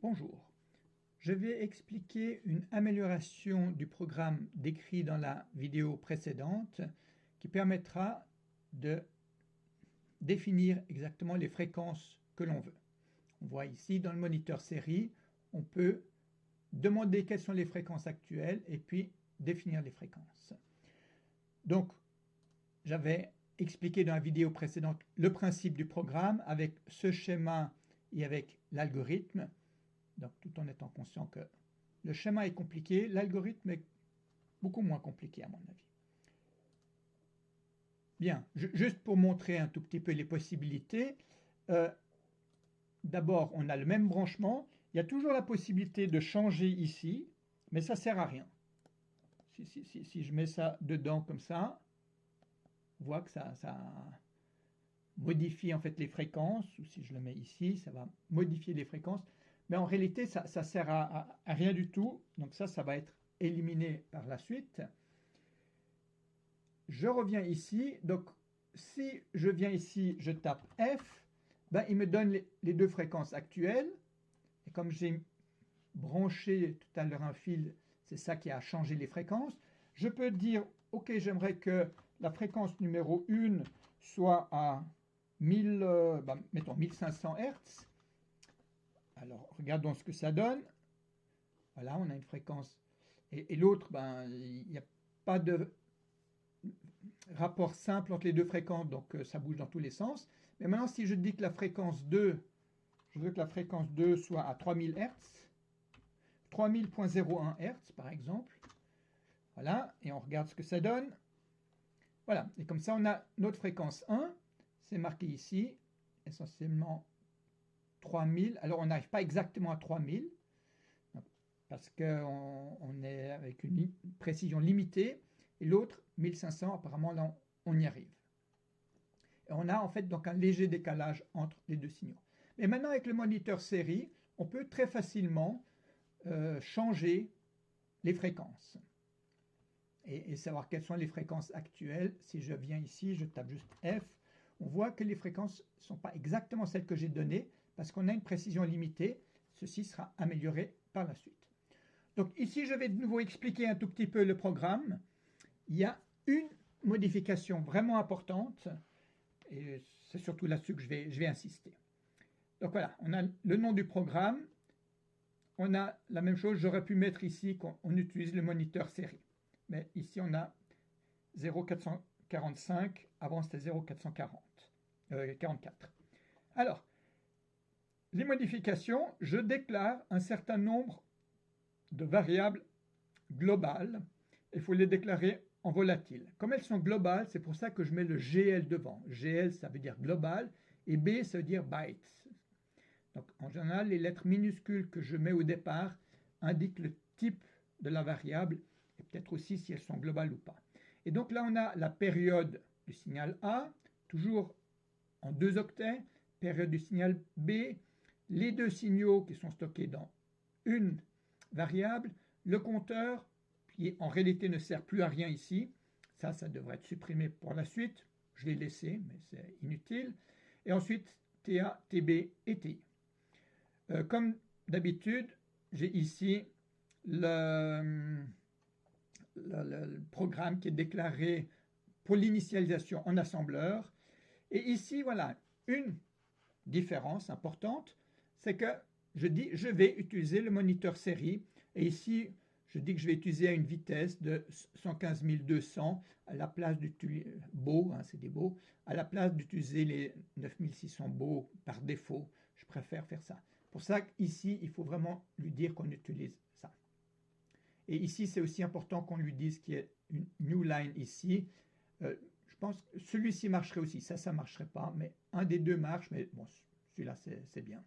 Bonjour, je vais expliquer une amélioration du programme décrit dans la vidéo précédente qui permettra de définir exactement les fréquences que l'on veut. On voit ici dans le moniteur série, on peut demander quelles sont les fréquences actuelles et puis définir les fréquences. Donc, j'avais expliqué dans la vidéo précédente le principe du programme avec ce schéma et avec l'algorithme. Donc, tout en étant conscient que le schéma est compliqué, l'algorithme est beaucoup moins compliqué à mon avis. Bien, juste pour montrer un tout petit peu les possibilités, d'abord on a le même branchement, il y a toujours la possibilité de changer ici, mais ça ne sert à rien. Si je mets ça dedans comme ça, on voit que ça modifie en fait les fréquences, ou si je le mets ici, ça va modifier les fréquences. Mais en réalité, ça ne sert à rien du tout. Donc ça va être éliminé par la suite. Je reviens ici. Donc, si je viens ici, je tape F, ben, il me donne les deux fréquences actuelles. Et comme j'ai branché tout à l'heure un fil, c'est ça qui a changé les fréquences. Je peux dire, OK, j'aimerais que la fréquence numéro 1 soit à 1000, mettons 1500 Hz. Alors, regardons ce que ça donne. Voilà, on a une fréquence. Et l'autre, ben, il n'y a pas de rapport simple entre les deux fréquences, donc ça bouge dans tous les sens. Mais maintenant, si je dis que la fréquence 2, je veux que la fréquence 2 soit à 3000 Hz, 3000.01 Hz par exemple. Voilà, et on regarde ce que ça donne. Voilà, et comme ça, on a notre fréquence 1, c'est marqué ici, essentiellement 3000. Alors, on n'arrive pas exactement à 3000, parce qu'on est avec une précision limitée, et l'autre, 1500, apparemment, là, on y arrive. Et on a en fait donc un léger décalage entre les deux signaux. Mais maintenant, avec le moniteur série, on peut très facilement changer les fréquences. Et savoir quelles sont les fréquences actuelles. Si je viens ici, je tape juste F, on voit que les fréquences ne sont pas exactement celles que j'ai données, parce qu'on a une précision limitée. Ceci sera amélioré par la suite. Donc ici, je vais de nouveau expliquer un tout petit peu le programme. Il y a une modification vraiment importante, et c'est surtout là-dessus que je vais insister. Donc voilà, on a le nom du programme, on a la même chose, j'aurais pu mettre ici qu'on utilise le moniteur série. Mais ici, on a 0,445, avant c'était 0,444. Alors, les modifications, je déclare un certain nombre de variables globales. Il faut les déclarer en volatile. Comme elles sont globales, c'est pour ça que je mets le GL devant. GL, ça veut dire global, et B, ça veut dire bytes. Donc, en général, les lettres minuscules que je mets au départ indiquent le type de la variable, et peut-être aussi si elles sont globales ou pas. Et donc là, on a la période du signal A, toujours en 2 octets, période du signal B, les deux signaux qui sont stockés dans une variable, le compteur, qui en réalité ne sert plus à rien ici, ça devrait être supprimé pour la suite, je l'ai laissé, mais c'est inutile, et ensuite TA, TB et TI. Comme d'habitude, j'ai ici le programme qui est déclaré pour l'initialisation en assembleur. Et ici, voilà, une différence importante, c'est que je dis je vais utiliser le moniteur série. Et ici, je dis que je vais utiliser à une vitesse de 115 200 à la place d'utiliser beau, hein, c'est des beaux, à la place d'utiliser les 9600 beaux par défaut. Je préfère faire ça. Pour ça qu'ici, il faut vraiment lui dire qu'on utilise ça. Et ici, c'est aussi important qu'on lui dise qu'il y a une new line ici. Je pense que celui-ci marcherait aussi. Ça ne marcherait pas, mais un des deux marche, mais bon, celui-là, c'est bien.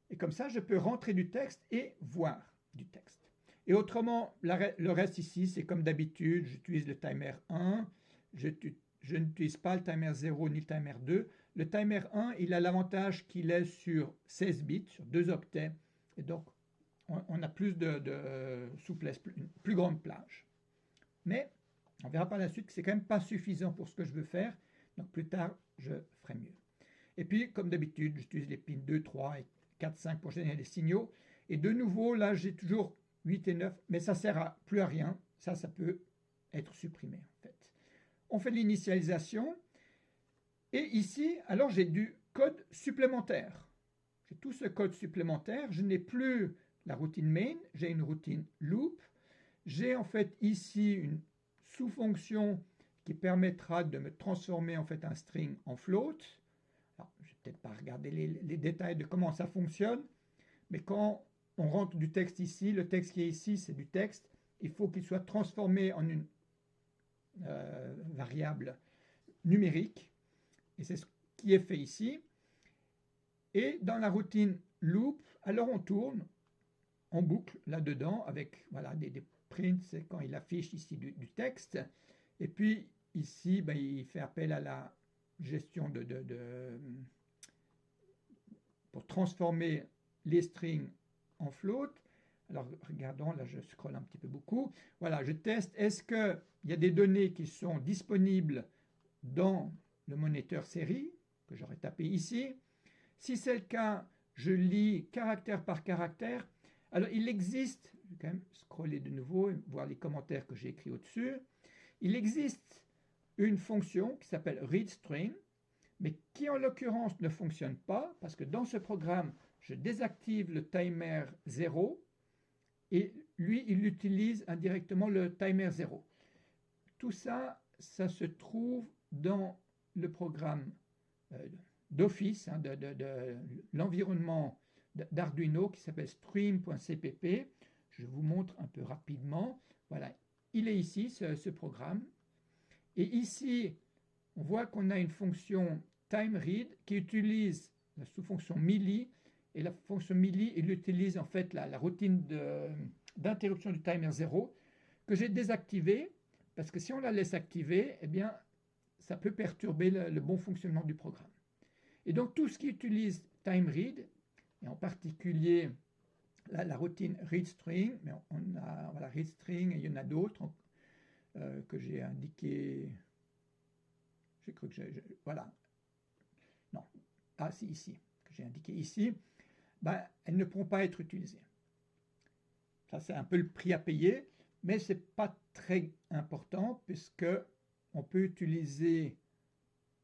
Et comme ça, je peux rentrer du texte et voir du texte. Et autrement, le reste ici, c'est comme d'habitude, j'utilise le timer 1, je n'utilise pas le timer 0 ni le timer 2. Le timer 1, il a l'avantage qu'il est sur 16 bits, sur 2 octets, et donc on a plus de souplesse, une plus grande plage. Mais on verra par la suite que c'est quand même pas suffisant pour ce que je veux faire, donc plus tard, je ferai mieux. Et puis, comme d'habitude, j'utilise les pins 2, 3 et 4, 5 pour générer des signaux. Et de nouveau, là, j'ai toujours 8 et 9, mais ça ne sert plus à rien. Ça peut être supprimé, en fait. On fait l'initialisation. Et ici, alors, j'ai du code supplémentaire. J'ai tout ce code supplémentaire. Je n'ai plus la routine main, j'ai une routine loop. J'ai en fait ici une sous-fonction qui permettra de me transformer en fait un string en float. Alors, je ne vais peut-être pas regarder les détails de comment ça fonctionne, mais quand on rentre du texte ici, le texte qui est ici, c'est du texte. Il faut qu'il soit transformé en une variable numérique. Et c'est ce qui est fait ici. Et dans la routine loop, alors on tourne en boucle là-dedans avec voilà, des prints, c'est quand il affiche ici du texte. Et puis ici, ben, il fait appel à la gestion pour transformer les strings en float. Alors regardons, là je scrolle un petit peu beaucoup. Voilà, je teste, est-ce qu'il y a des données qui sont disponibles dans le moniteur série, que j'aurais tapé ici. Si c'est le cas, je lis caractère par caractère. Alors il existe, je vais quand même scroller de nouveau et voir les commentaires que j'ai écrits au-dessus. Il existe une fonction qui s'appelle readString, mais qui en l'occurrence ne fonctionne pas parce que dans ce programme, je désactive le timer 0 et lui, il utilise indirectement le timer 0. Tout ça, ça se trouve dans le programme d'Office, hein, de l'environnement d'Arduino qui s'appelle stream.cpp. Je vous montre un peu rapidement. Voilà, il est ici, ce programme. Et ici, on voit qu'on a une fonction timeRead qui utilise la sous-fonction melee. Et la fonction melee, il utilise en fait la routine d'interruption du timer 0 que j'ai désactivée parce que si on la laisse activer, eh bien, ça peut perturber le bon fonctionnement du programme. Et donc tout ce qui utilise timeRead, et en particulier la routine readString, mais on a voilà, readString et il y en a d'autres que j'ai indiqué. J'ai cru que voilà. Non. Ah, si, ici. Que j'ai indiqué ici. Ben, elles ne pourront pas être utilisées. Ça, c'est un peu le prix à payer, mais ce n'est pas très important puisque on peut utiliser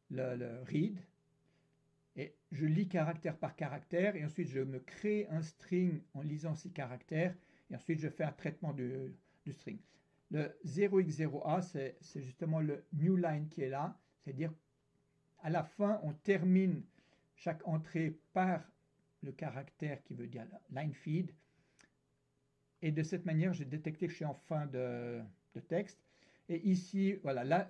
le read et je lis caractère par caractère et ensuite je me crée un string en lisant ces caractères et ensuite je fais un traitement du string. Le 0x0a, c'est justement le new line qui est là, c'est-à-dire à la fin on termine chaque entrée par le caractère qui veut dire line feed et de cette manière j'ai détecté que je suis en fin de texte et ici voilà là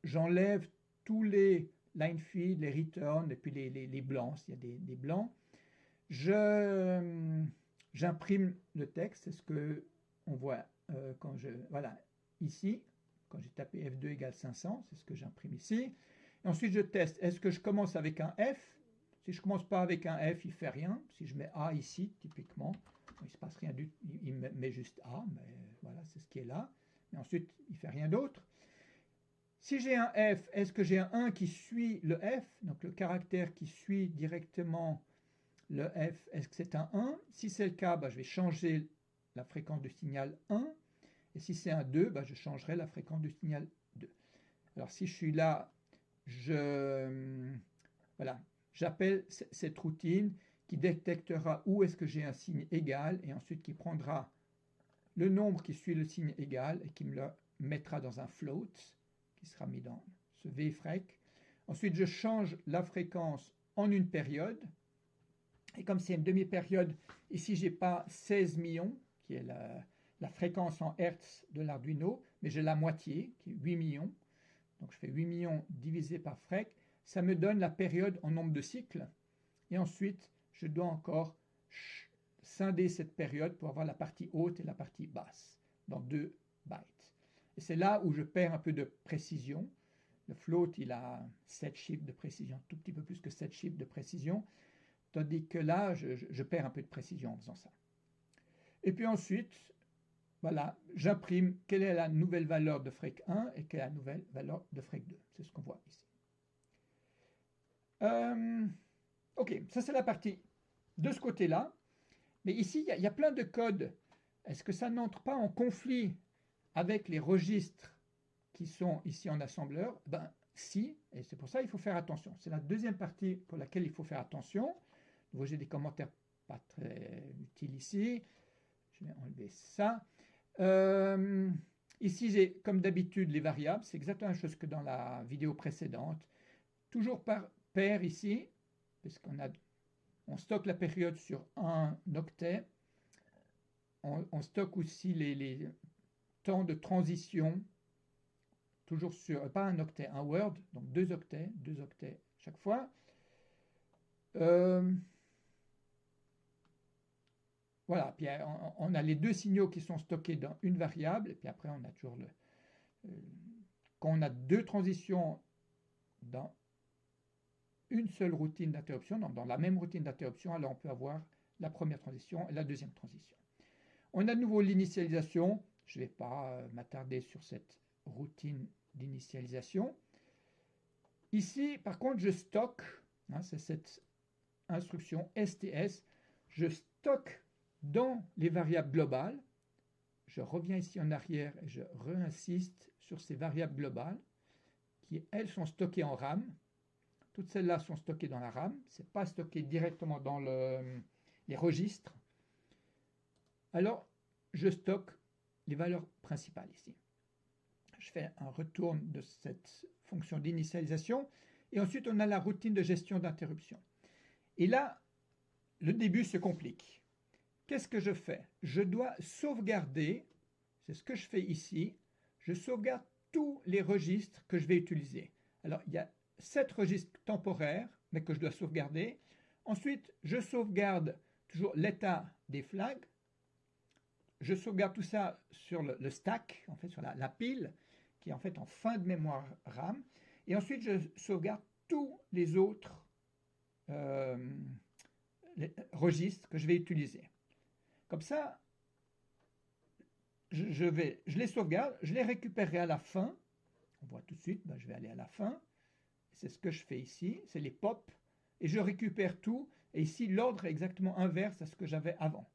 j'enlève tous les line feed, les return et puis les blancs s'il y a des blancs. J'imprime le texte, c'est ce que on voit quand voilà ici quand j'ai tapé F2 égale 500, c'est ce que j'imprime ici. Et ensuite je teste, est-ce que je commence avec un F? Si je commence pas avec un F, il fait rien. Si je mets A ici, typiquement, il ne se passe rien du tout, il met juste A, mais voilà, c'est ce qui est là. Mais ensuite, il fait rien d'autre. Si j'ai un F, est-ce que j'ai un 1 qui suit le F? Donc le caractère qui suit directement le F, est-ce que c'est un 1? Si c'est le cas, bah, je vais changer la fréquence du signal 1. Et si c'est un 2, bah, je changerai la fréquence du signal 2. Alors si je suis là, voilà, j'appelle cette routine qui détectera où est-ce que j'ai un signe égal et ensuite qui prendra le nombre qui suit le signe égal et qui me le mettra dans un float qui sera mis dans ce VFREC. Ensuite, je change la fréquence en une période. Et comme c'est une demi-période, ici, je n'ai pas 16 millions, qui est la fréquence en Hertz de l'Arduino, mais j'ai la moitié, qui est 8 millions. Donc, je fais 8 millions divisé par FREC. Ça me donne la période en nombre de cycles. Et ensuite, je dois encore scinder cette période pour avoir la partie haute et la partie basse dans 2 bytes. Et c'est là où je perds un peu de précision. Le float, il a 7 chiffres de précision, tout petit peu plus que 7 chiffres de précision, tandis que là, je perds un peu de précision en faisant ça. Et puis ensuite, voilà, j'imprime quelle est la nouvelle valeur de FREC 1 et quelle est la nouvelle valeur de FREC 2. C'est ce qu'on voit ici. Ok, ça c'est la partie de ce côté-là. Mais ici, il y a plein de codes. Est-ce que ça n'entre pas en conflit avec les registres qui sont ici en assembleur? Ben, si, et c'est pour ça qu'il faut faire attention. C'est la deuxième partie pour laquelle il faut faire attention. Vous voyez des commentaires pas très utiles ici. Je vais enlever ça. Ici, j'ai comme d'habitude les variables. C'est exactement la même chose que dans la vidéo précédente. Toujours par paire ici, on stocke la période sur un octet. On stocke aussi les temps de transition, toujours sur, pas un octet, un word, donc deux octets chaque fois. Voilà, puis on a les deux signaux qui sont stockés dans une variable, et puis après on a toujours quand on a deux transitions dans une seule routine d'interruption, dans la même routine d'interruption, alors on peut avoir la première transition et la deuxième transition. On a de nouveau l'initialisation. Je ne vais pas m'attarder sur cette routine d'initialisation. Ici, par contre, je stocke, c'est cette instruction STS, je stocke dans les variables globales. Je reviens ici en arrière et je réinsiste sur ces variables globales qui, elles, sont stockées en RAM. Toutes celles-là sont stockées dans la RAM. Ce n'est pas stocké directement dans les registres. Alors, je stocke les valeurs principales ici. Je fais un retour de cette fonction d'initialisation. Et ensuite, on a la routine de gestion d'interruption. Et là, le début se complique. Qu'est-ce que je fais? Je dois sauvegarder, c'est ce que je fais ici, je sauvegarde tous les registres que je vais utiliser. Alors, il y a 7 registres temporaires, mais que je dois sauvegarder. Ensuite, je sauvegarde toujours l'état des flags. Je sauvegarde tout ça sur le stack, en fait, sur la pile, qui est en fait en fin de mémoire RAM. Et ensuite, je sauvegarde tous les autres registres que je vais utiliser. Comme ça, je les sauvegarde, je les récupérerai à la fin. On voit tout de suite, je vais aller à la fin. C'est ce que je fais ici, c'est les pop. Et je récupère tout. Et ici, l'ordre est exactement inverse à ce que j'avais avant.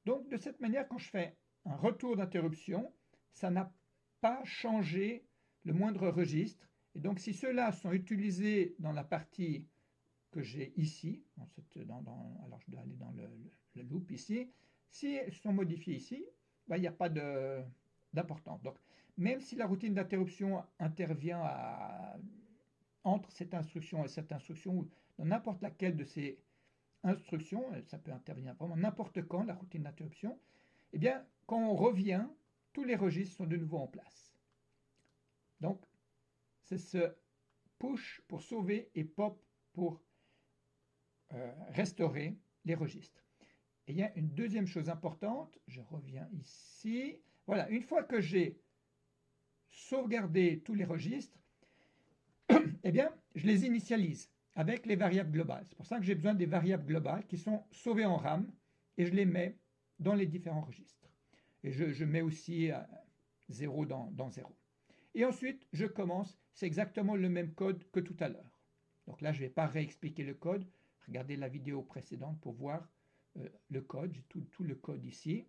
Donc, de cette manière, quand je fais un retour d'interruption, ça n'a pas changé le moindre registre. Et donc, si ceux-là sont utilisés dans la partie que j'ai ici, alors je dois aller dans le loop ici, si elles sont modifiées ici, il n'y a pas d'importance. Donc, même si la routine d'interruption intervient entre cette instruction et cette instruction, ou dans n'importe laquelle de ces instructions, ça peut intervenir vraiment n'importe quand, la routine d'interruption, eh bien, quand on revient, tous les registres sont de nouveau en place. Donc, c'est ce push pour sauver et pop pour restaurer les registres. Et il y a une deuxième chose importante, je reviens ici. Voilà, une fois que j'ai sauvegardé tous les registres, eh bien, je les initialise avec les variables globales. C'est pour ça que j'ai besoin des variables globales qui sont sauvées en RAM et je les mets dans les différents registres. Et je mets aussi 0 dans 0. Et ensuite, je commence, c'est exactement le même code que tout à l'heure. Donc là, je ne vais pas réexpliquer le code. Regardez la vidéo précédente pour voir le code. J'ai tout le code ici,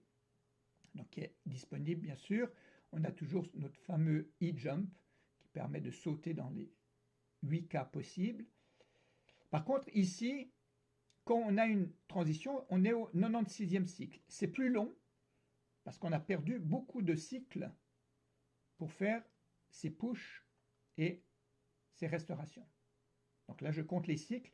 donc qui est disponible bien sûr. On a toujours notre fameux e-jump qui permet de sauter dans les 8 cas possibles. Par contre, ici, quand on a une transition, on est au 96e cycle. C'est plus long parce qu'on a perdu beaucoup de cycles pour faire ces push et ces restaurations. Donc là, je compte les cycles.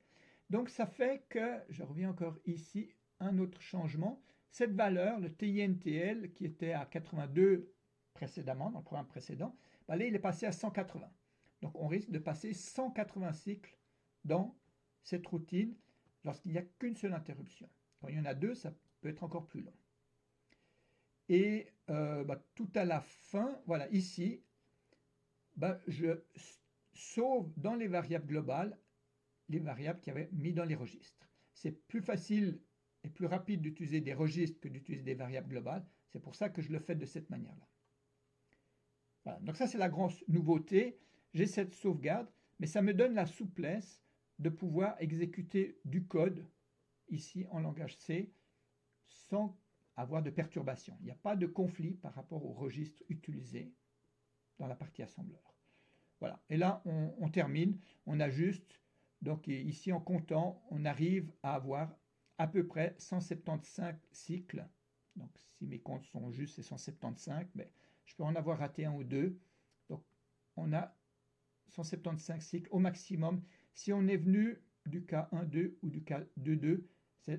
Donc ça fait que, je reviens encore ici, un autre changement. Cette valeur, le TINTL, qui était à 82 précédemment, dans le programme précédent, là, il est passé à 180. Donc on risque de passer 180 cycles dans cette routine lorsqu'il n'y a qu'une seule interruption. Quand il y en a deux, ça peut être encore plus long. Et tout à la fin, voilà, ici, je sauve dans les variables globales les variables qu'il y avait mis dans les registres. C'est plus facile et plus rapide d'utiliser des registres que d'utiliser des variables globales. C'est pour ça que je le fais de cette manière-là. Voilà. Donc ça, c'est la grande nouveauté. J'ai cette sauvegarde, mais ça me donne la souplesse de pouvoir exécuter du code ici en langage C sans avoir de perturbation. Il n'y a pas de conflit par rapport au registre utilisé dans la partie assembleur. Voilà, et là on termine, on ajuste, donc ici en comptant, on arrive à avoir à peu près 175 cycles. Donc si mes comptes sont justes, c'est 175, mais je peux en avoir raté un ou deux. Donc on a 175 cycles au maximum. Si on est venu du cas 1-2 ou du cas 2-2,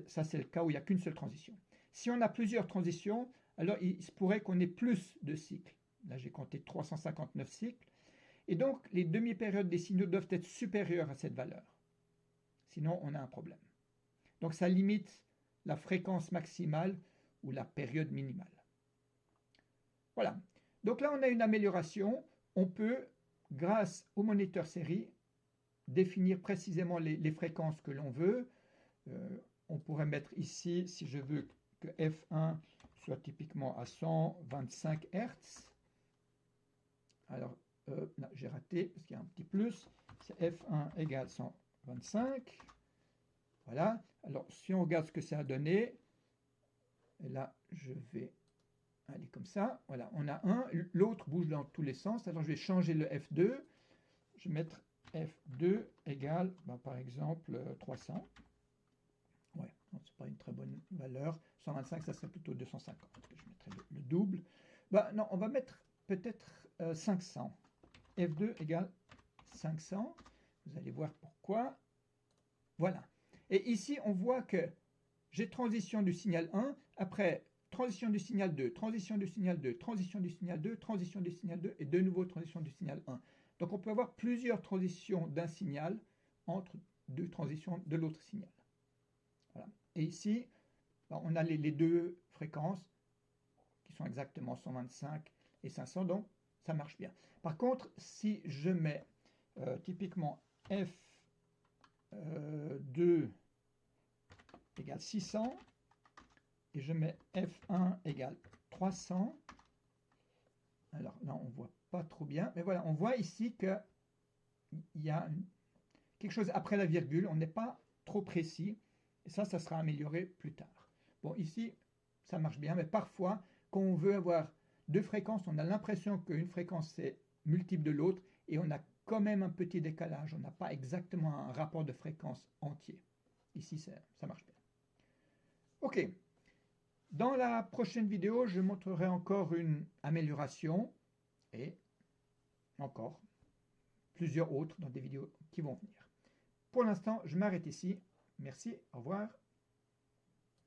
ça c'est le cas où il n'y a qu'une seule transition. Si on a plusieurs transitions, alors il se pourrait qu'on ait plus de cycles. Là j'ai compté 359 cycles. Et donc les demi-périodes des signaux doivent être supérieures à cette valeur. Sinon on a un problème. Donc ça limite la fréquence maximale ou la période minimale. Voilà. Donc là on a une amélioration. On peut, grâce au moniteur série, définir précisément les fréquences que l'on veut. On pourrait mettre ici, si je veux que F1 soit typiquement à 125 Hz. Alors, j'ai raté parce qu'il y a un petit plus. C'est F1 égale 125. Voilà. Alors, si on regarde ce que ça a donné, et là, je vais aller comme ça. Voilà, on a un. L'autre bouge dans tous les sens. Alors, je vais changer le F2. Je vais mettre F2 égale, par exemple, 300. Ouais, ce n'est pas une très bonne valeur. 125, ça serait plutôt 250. Je mettrai le double. Non, on va mettre peut-être 500. F2 égale 500. Vous allez voir pourquoi. Voilà. Et ici, on voit que j'ai transition du signal 1, après transition du signal 2, transition du signal 2, transition du signal 2, transition du signal 2, et de nouveau transition du signal 1. Donc on peut avoir plusieurs transitions d'un signal entre deux transitions de l'autre signal. Voilà. Et ici, on a les deux fréquences qui sont exactement 125 et 500, donc ça marche bien. Par contre, si je mets typiquement F2 égale 600 et je mets F1 égale 300, alors là on voit pas trop bien, mais voilà, on voit ici qu'il y a quelque chose après la virgule, on n'est pas trop précis, et ça sera amélioré plus tard. Bon, ici, ça marche bien, mais parfois, quand on veut avoir deux fréquences, on a l'impression qu'une fréquence est multiple de l'autre, et on a quand même un petit décalage, on n'a pas exactement un rapport de fréquence entier. Ici, ça marche bien. Ok, dans la prochaine vidéo, je montrerai encore une amélioration, et encore plusieurs autres dans des vidéos qui vont venir. Pour l'instant, je m'arrête ici. Merci, au revoir.